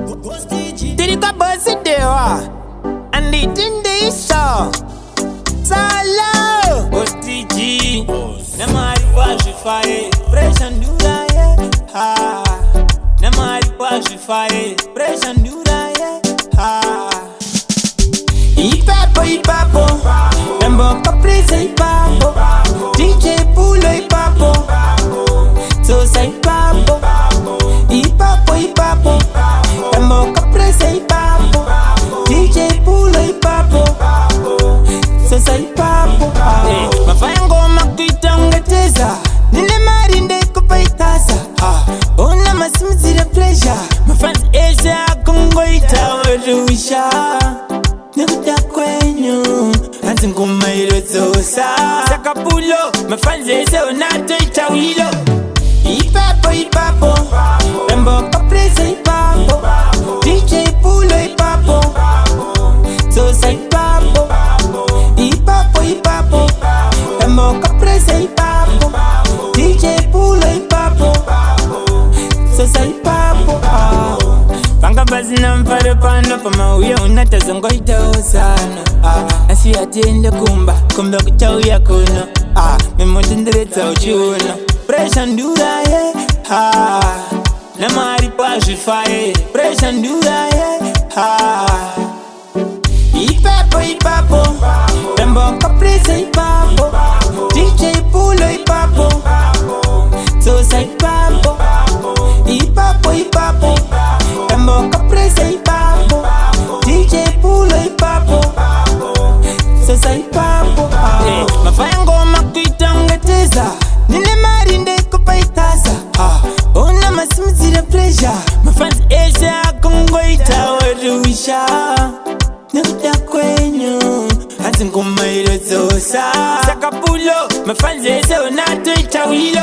Did it go bust it there? And it in the show. Salo. Bosti G. Namari washi fire. Pressure dura yeah. Ha. Namari washi fire. Pressure dura yeah. Ha. Ipapo. Rembo caprice ipapo. DJ Pulo ipapo. So say papo. Ipapo. Rembo caprice ipapo. DJ Pulo ipapo. So say papo. Mafaya ngoma kuitangateza. Nile marinde kupaitaza. Ona masimzira pleasure. Mafans esha kungoita warusha. Nakuta kwenyu Hansi nguma ilozosa Saka pulo Mafanze ese onato itawilo Ipapo Rembo caprice ipapo DJ Pulo ipapo Sosa ipapo Ipapo Rembo caprice ipapo DJ Pulo ipapo Sosa ipapo Panga bazi na mpare pano Pama uya unataza ngoita osana Asi atiende kumba kuchauya kuno Mimo tendereza uchuno Pressure ndura ye Na mari pashi faye Pressure ndura ye Ipapo Rembo caprice ipapo DJ Pulo ipapo Sosa ipapo Ipapo Rembo caprice ipapo DJ Pulo ipapo Sosa ipapo Mafaya ngoma kuitangateza Nile marinde kupaitaza Ona masimzira pleasure Mafans esha kungoita warusha Nakuta kwenyu Hansi nguma ilozosa Saka pulo Mafans esha onato itawilo